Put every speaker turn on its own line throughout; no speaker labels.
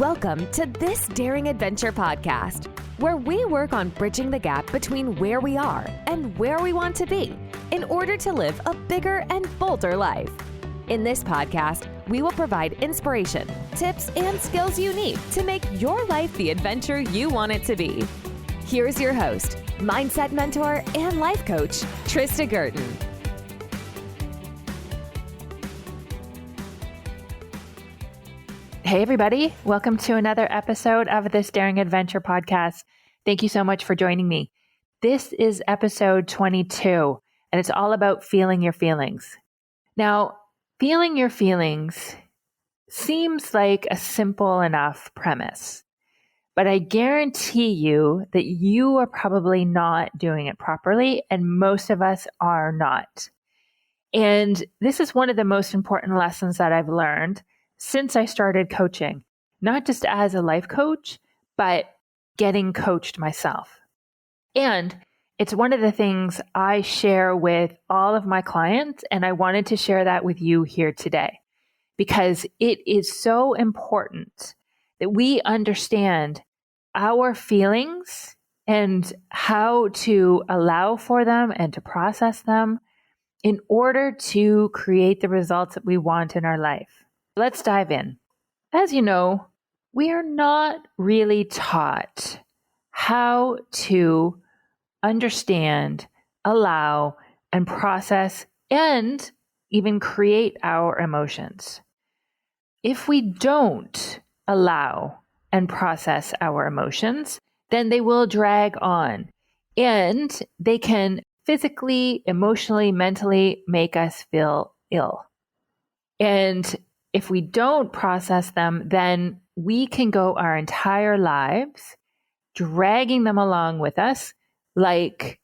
Welcome to This Daring Adventure podcast, where we work on bridging the gap between where we are and where we want to be in order to live a bigger and bolder life. In this podcast, we will provide inspiration, tips, and skills you need to make your life the adventure you want it to be. Here's your host, mindset mentor, and life coach, Trista Guertin.
Hey everybody, welcome to another episode of This Daring Adventure podcast. Thank you so much for joining me. This is episode 22, and it's all about feeling your feelings. Now, feeling your feelings seems like a simple enough premise, but I guarantee you that you are probably not doing it properly, and most of us are not. And this is one of the most important lessons that I've learned since I started coaching, not just as a life coach, but getting coached myself. And it's one of the things I share with all of my clients, and I wanted to share that with you here today because it is so important that we understand our feelings and how to allow for them and to process them in order to create the results that we want in our life. Let's dive in. As you know, we are not really taught how to understand, allow, and process, and even create our emotions. If we don't allow and process our emotions, then they will drag on, and they can physically, emotionally, mentally make us feel ill. And if we don't process them, then we can go our entire lives dragging them along with us like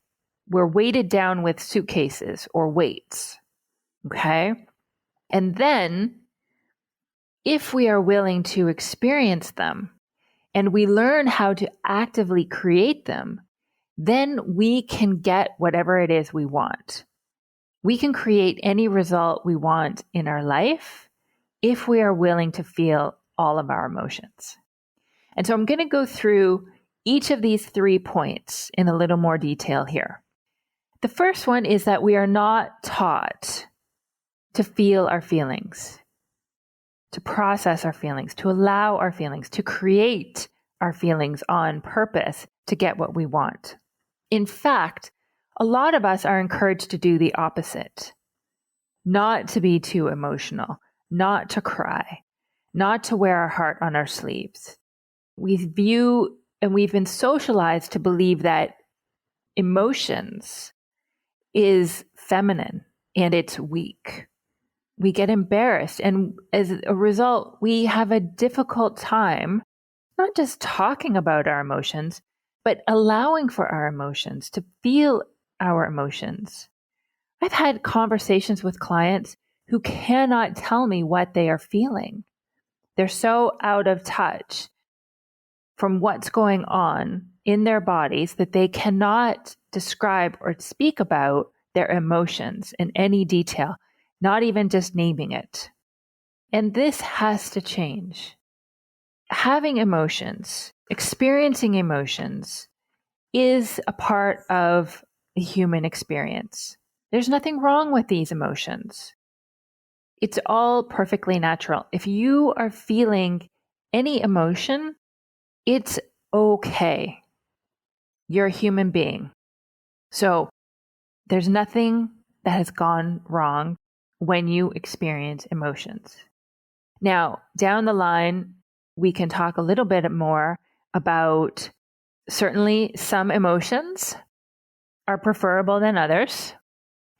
we're weighted down with suitcases or weights. Okay? And then if we are willing to experience them and we learn how to actively create them, then we can get whatever it is we want. We can create any result we want in our life if we are willing to feel all of our emotions. And so I'm going to go through each of these 3 points in a little more detail here. The first one is that we are not taught to feel our feelings, to process our feelings, to allow our feelings, to create our feelings on purpose to get what we want. In fact, a lot of us are encouraged to do the opposite, not to be too emotional, not to cry, not to wear our heart on our sleeves. We view and we've been socialized to believe that emotions is feminine and it's weak. We get embarrassed, and as a result, we have a difficult time not just talking about our emotions, but allowing for our emotions, to feel our emotions. I've had conversations with clients who cannot tell me what they are feeling. They're so out of touch from what's going on in their bodies that they cannot describe or speak about their emotions in any detail, not even just naming it. And this has to change. Having emotions, experiencing emotions, is a part of the human experience. There's nothing wrong with these emotions. It's all perfectly natural. If you are feeling any emotion, it's okay. You're a human being. So there's nothing that has gone wrong when you experience emotions. Now, down the line, we can talk a little bit more about certainly some emotions are preferable than others.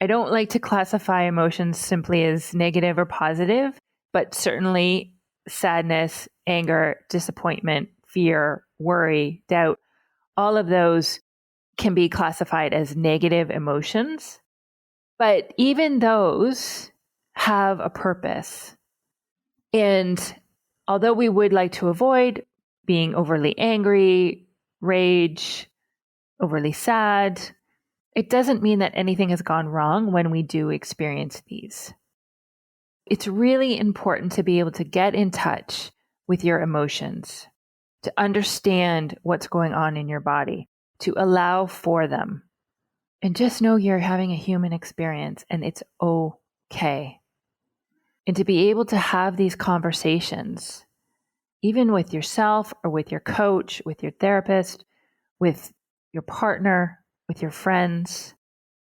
I don't like to classify emotions simply as negative or positive, but certainly sadness, anger, disappointment, fear, worry, doubt, all of those can be classified as negative emotions. But even those have a purpose. And although we would like to avoid being overly angry, rage, overly sad, it doesn't mean that anything has gone wrong when we do experience these. It's really important to be able to get in touch with your emotions, to understand what's going on in your body, to allow for them. And just know you're having a human experience and it's okay. And to be able to have these conversations, even with yourself or with your coach, with your therapist, with your partner, with your friends,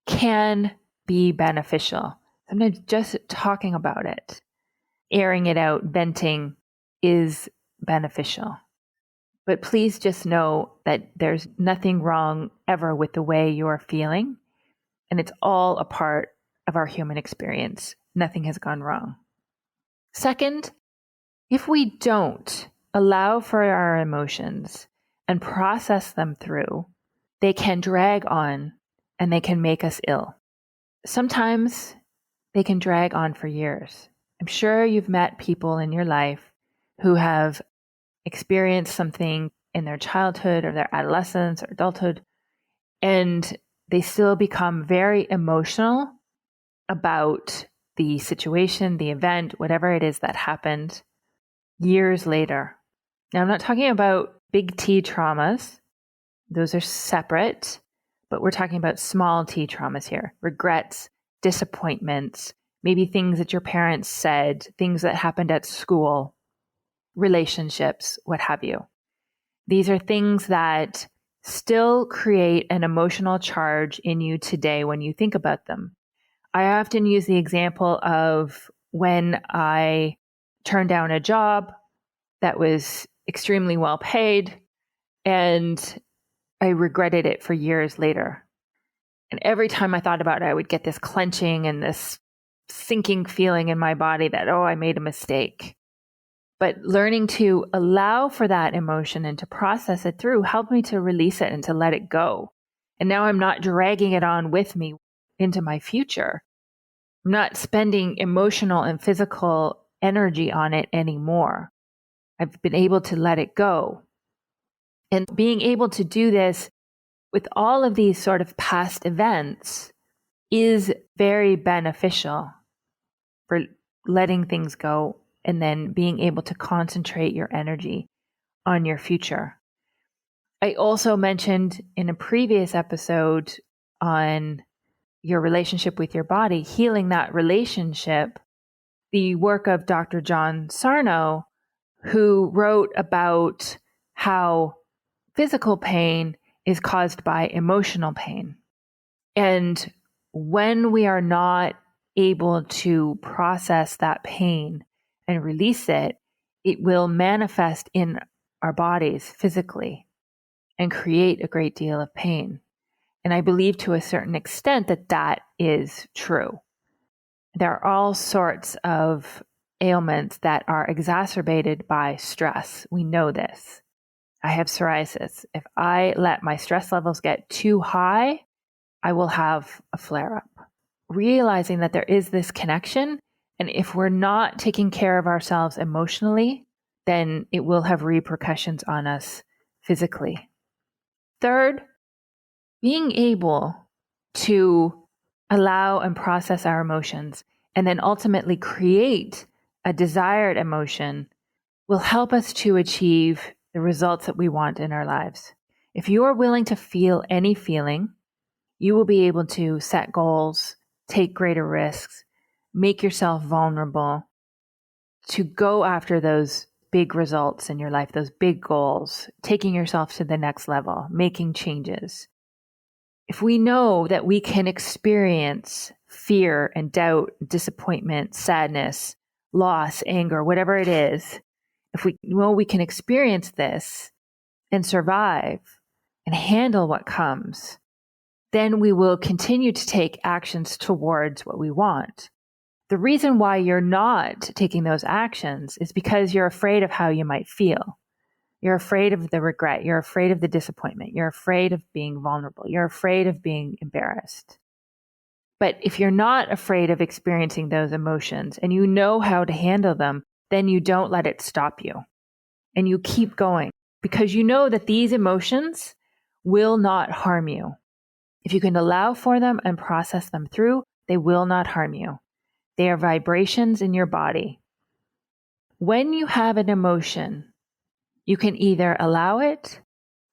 can be beneficial. Sometimes just talking about it, airing it out, venting is beneficial. But please just know that there's nothing wrong ever with the way you're feeling. And it's all a part of our human experience. Nothing has gone wrong. Second, if we don't allow for our emotions and process them through, they can drag on and they can make us ill. Sometimes they can drag on for years. I'm sure you've met people in your life who have experienced something in their childhood or their adolescence or adulthood, and they still become very emotional about the situation, the event, whatever it is that happened years later. Now, I'm not talking about big T traumas. Those are separate, but we're talking about small T traumas here. Regrets, disappointments, maybe things that your parents said, things that happened at school, relationships, what have you. These are things that still create an emotional charge in you today when you think about them. I often use the example of when I turned down a job that was extremely well paid and I regretted it for years later. And every time I thought about it, I would get this clenching and this sinking feeling in my body that, oh, I made a mistake. But learning to allow for that emotion and to process it through helped me to release it and to let it go. And now I'm not dragging it on with me into my future. I'm not spending emotional and physical energy on it anymore. I've been able to let it go. And being able to do this with all of these sort of past events is very beneficial for letting things go and then being able to concentrate your energy on your future. I also mentioned in a previous episode on your relationship with your body, healing that relationship, the work of Dr. John Sarno, who wrote about how physical pain is caused by emotional pain. And when we are not able to process that pain and release it, it will manifest in our bodies physically and create a great deal of pain. And I believe to a certain extent that that is true. There are all sorts of ailments that are exacerbated by stress. We know this. I have psoriasis. If I let my stress levels get too high, I will have a flare-up. Realizing that there is this connection, and if we're not taking care of ourselves emotionally, then it will have repercussions on us physically. Third, being able to allow and process our emotions and then ultimately create a desired emotion will help us to achieve the results that we want in our lives. If you are willing to feel any feeling, you will be able to set goals, take greater risks, make yourself vulnerable, to go after those big results in your life, those big goals, taking yourself to the next level, making changes. If we know that we can experience fear and doubt, disappointment, sadness, loss, anger, whatever it is, if we know we can experience this and survive and handle what comes, then we will continue to take actions towards what we want. The reason why you're not taking those actions is because you're afraid of how you might feel. You're afraid of the regret. You're afraid of the disappointment. You're afraid of being vulnerable. You're afraid of being embarrassed. But if you're not afraid of experiencing those emotions and you know how to handle them, then you don't let it stop you. And you keep going because you know that these emotions will not harm you. If you can allow for them and process them through, they will not harm you. They are vibrations in your body. when you have an emotion, you can either allow it,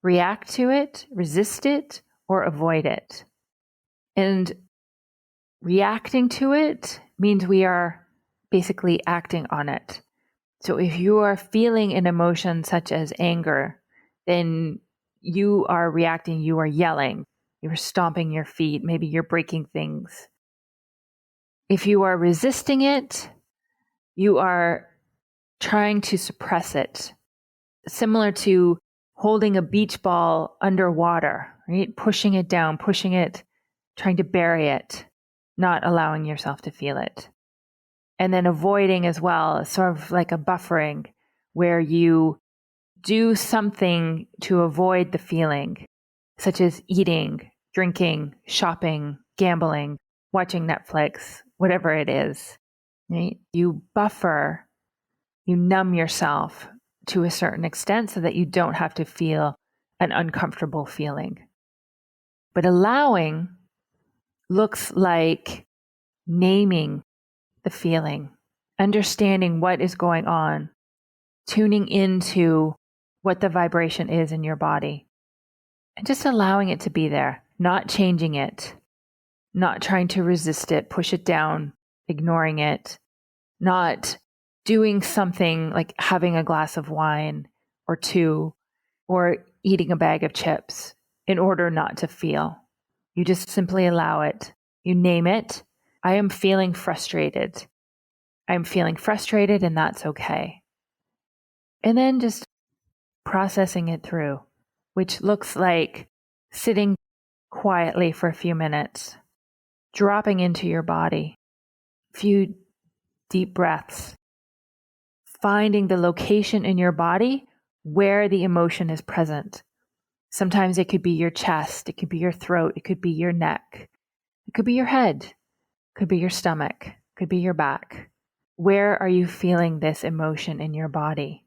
react to it, resist it, or avoid it. And reacting to it means we are basically acting on it. So if you are feeling an emotion such as anger, then you are reacting, you are yelling, you're stomping your feet, maybe you're breaking things. If you are resisting it, you are trying to suppress it. Similar to holding a beach ball underwater, right? Pushing it down, pushing it, trying to bury it, not allowing yourself to feel it. And then avoiding as well, sort of like a buffering where you do something to avoid the feeling, such as eating, drinking, shopping, gambling, watching Netflix, whatever it is, right? You buffer, you numb yourself to a certain extent so that you don't have to feel an uncomfortable feeling. But allowing looks like naming the feeling, understanding what is going on, tuning into what the vibration is in your body, and just allowing it to be there, not changing it, not trying to resist it, push it down, ignoring it, not doing something like having a glass of wine or two, or eating a bag of chips in order not to feel. You just simply allow it. You name it. I am feeling frustrated. I'm feeling frustrated, and that's okay. And then just processing it through, which looks like sitting quietly for a few minutes, dropping into your body, a few deep breaths, finding the location in your body where the emotion is present. Sometimes it could be your chest, it could be your throat, it could be your neck, it could be your head, it could be your stomach, it could be your back. Where are you feeling this emotion in your body?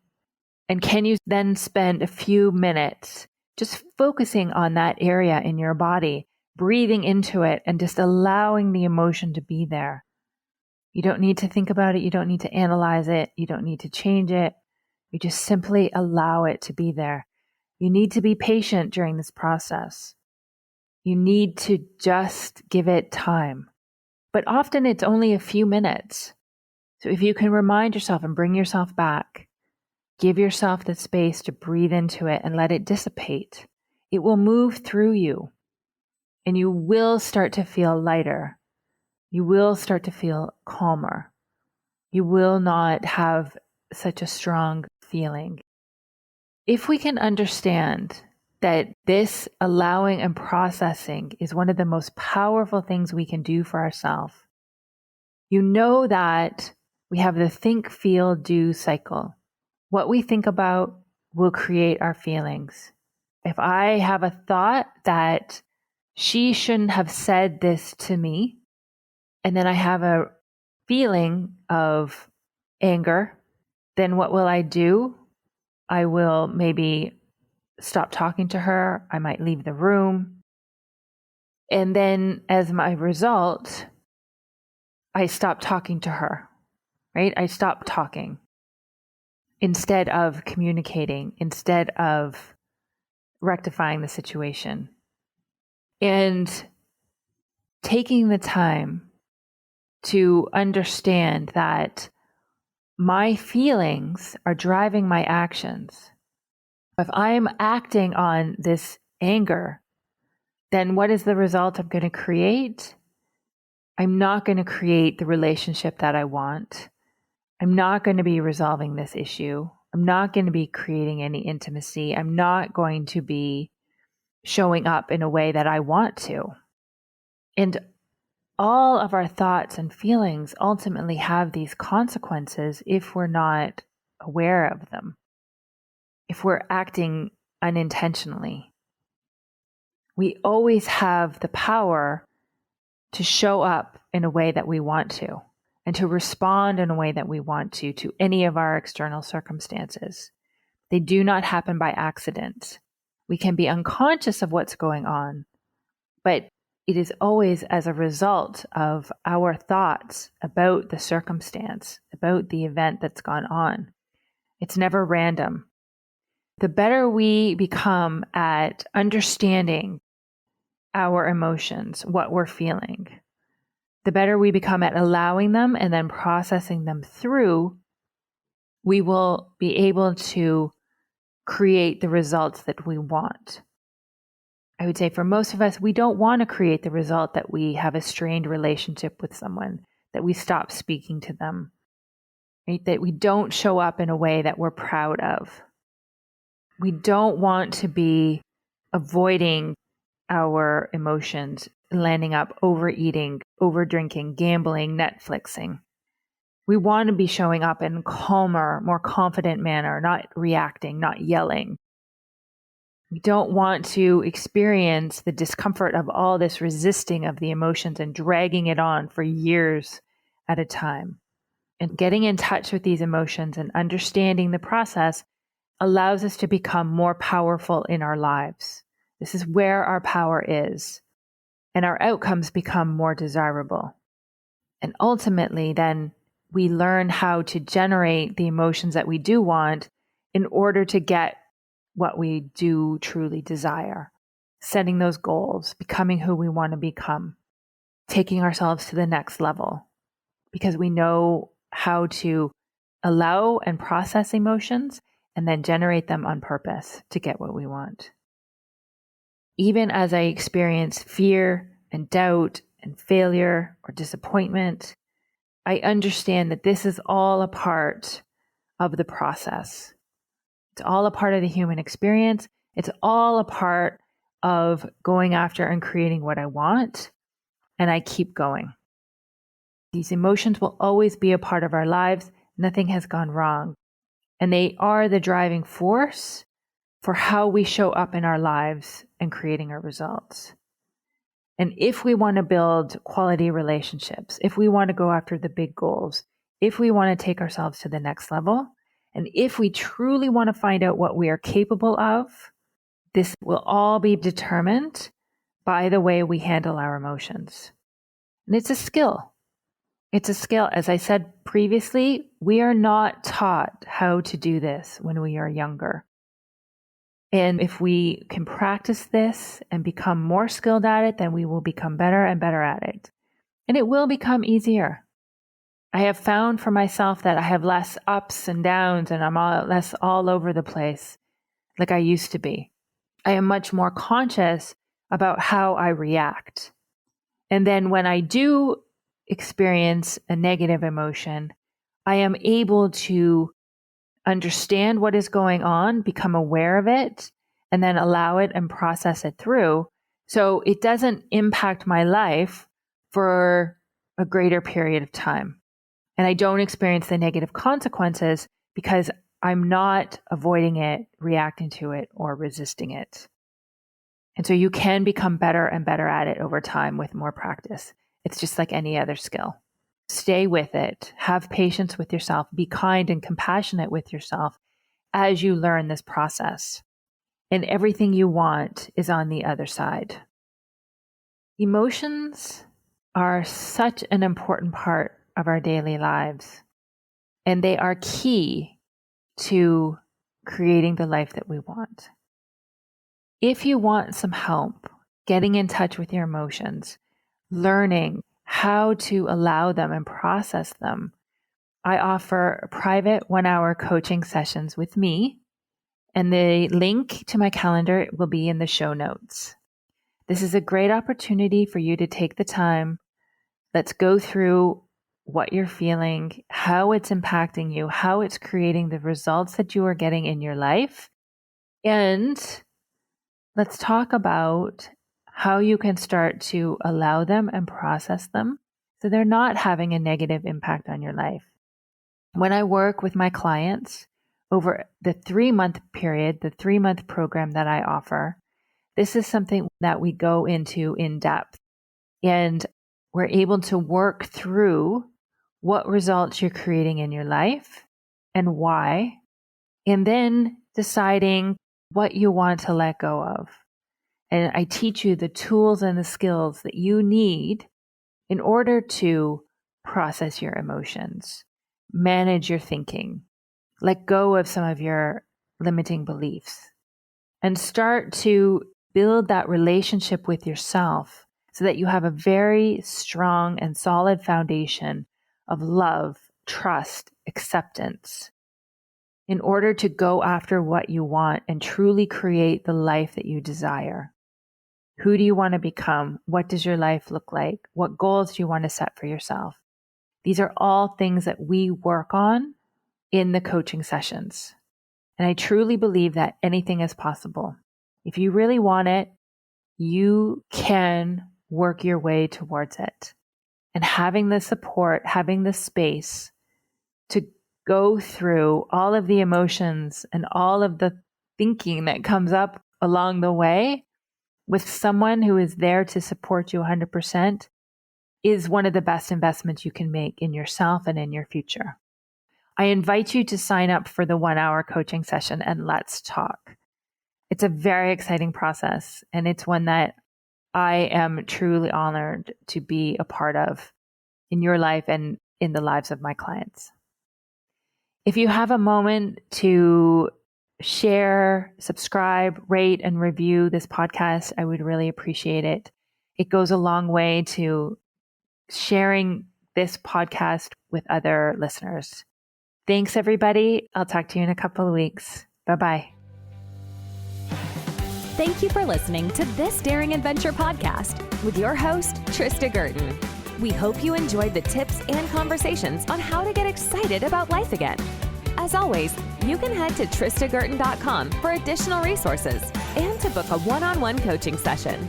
And can you then spend a few minutes just focusing on that area in your body, breathing into it and just allowing the emotion to be there? You don't need to think about it. You don't need to analyze it. You don't need to change it. You just simply allow it to be there. You need to be patient during this process. You need to just give it time. But often it's only a few minutes. So if you can remind yourself and bring yourself back, give yourself the space to breathe into it and let it dissipate, it will move through you and you will start to feel lighter. You will start to feel calmer. You will not have such a strong feeling. If we can understand that this allowing and processing is one of the most powerful things we can do for ourselves, you know that we have the think, feel, do cycle. What we think about will create our feelings. If I have a thought that she shouldn't have said this to me, and then I have a feeling of anger, then what will I do? I will maybe stop talking to her. I might leave the room. And then as my result, I stop talking to her, right? I stop talking instead of communicating, instead of rectifying the situation. And taking the time to understand that my feelings are driving my actions. If I'm acting on this anger, then what is the result I'm going to create? I'm not going to create the relationship that I want. I'm not going to be resolving this issue. I'm not going to be creating any intimacy. I'm not going to be showing up in a way that I want to. And all of our thoughts and feelings ultimately have these consequences if we're not aware of them, if we're acting unintentionally. We always have the power to show up in a way that we want to and to respond in a way that we want to any of our external circumstances. They do not happen by accident. We can be unconscious of what's going on, but it is always as a result of our thoughts about the circumstance, about the event that's gone on. It's never random. The better we become at understanding our emotions, what we're feeling, the better we become at allowing them and then processing them through, we will be able to create the results that we want. I would say for most of us, we don't want to create the result that we have a strained relationship with someone, that we stop speaking to them, right? That we don't show up in a way that we're proud of. We don't want to be avoiding our emotions, landing up overeating, overdrinking, gambling, Netflixing. We want to be showing up in a calmer, more confident manner, not reacting, not yelling. We don't want to experience the discomfort of all this resisting of the emotions and dragging it on for years at a time. And getting in touch with these emotions and understanding the process allows us to become more powerful in our lives. This is where our power is, and our outcomes become more desirable. And ultimately, then, we learn how to generate the emotions that we do want in order to get what we do truly desire, setting those goals, becoming who we want to become, taking ourselves to the next level, because we know how to allow and process emotions and then generate them on purpose to get what we want. Even as I experience fear and doubt and failure or disappointment, I understand that this is all a part of the process. It's all a part of the human experience. It's all a part of going after and creating what I want. And I keep going. These emotions will always be a part of our lives. Nothing has gone wrong. And they are the driving force for how we show up in our lives and creating our results. And if we want to build quality relationships, if we want to go after the big goals, if we want to take ourselves to the next level, and if we truly want to find out what we are capable of, this will all be determined by the way we handle our emotions. And it's a skill. It's a skill. As I said previously, we are not taught how to do this when we are younger. And if we can practice this and become more skilled at it, then we will become better and better at it. And it will become easier. I have found for myself that I have less ups and downs and I'm less all over the place like I used to be. I am much more conscious about how I react. And then when I do experience a negative emotion, I am able to understand what is going on, become aware of it, and then allow it and process it through so it doesn't impact my life for a greater period of time. And I don't experience the negative consequences because I'm not avoiding it, reacting to it, or resisting it. And so you can become better and better at it over time with more practice. It's just like any other skill. Stay with it. Have patience with yourself. Be kind and compassionate with yourself as you learn this process. And everything you want is on the other side. Emotions are such an important part of our daily lives, and they are key to creating the life that we want. If you want some help getting in touch with your emotions, learning how to allow them and process them, I offer private 1-hour coaching sessions with me, and the link to my calendar will be in the show notes. This is a great opportunity for you to take the time. Let's go through what you're feeling, how it's impacting you, how it's creating the results that you are getting in your life. And let's talk about how you can start to allow them and process them so they're not having a negative impact on your life. When I work with my clients over the 3-month period, the 3-month program that I offer, this is something that we go into in depth. And we're able to work through what results you're creating in your life and why, and then deciding what you want to let go of. And I teach you the tools and the skills that you need in order to process your emotions, manage your thinking, let go of some of your limiting beliefs, and start to build that relationship with yourself so that you have a very strong and solid foundation of love, trust, acceptance in order to go after what you want and truly create the life that you desire. Who do you want to become? What does your life look like? What goals do you want to set for yourself? These are all things that we work on in the coaching sessions. And I truly believe that anything is possible. If you really want it, you can work your way towards it. And having the support, having the space to go through all of the emotions and all of the thinking that comes up along the way with someone who is there to support you 100% is one of the best investments you can make in yourself and in your future. I invite you to sign up for the 1-hour coaching session and let's talk. It's a very exciting process, and it's one that I am truly honored to be a part of in your life and in the lives of my clients. If you have a moment to share, subscribe, rate, and review this podcast, I would really appreciate it. It goes a long way to sharing this podcast with other listeners. Thanks, everybody. I'll talk to you in a couple of weeks. Bye-bye.
Thank you for listening to This Daring Adventure podcast with your host, Trista Guertin. We hope you enjoyed the tips and conversations on how to get excited about life again. As always, you can head to tristaguertin.com for additional resources and to book a one-on-one coaching session.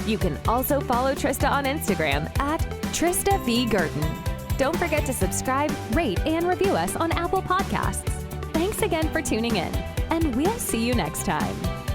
You can also follow Trista on Instagram at Trista V. Guertin. Don't forget to subscribe, rate, and review us on Apple Podcasts. Thanks again for tuning in, and we'll see you next time.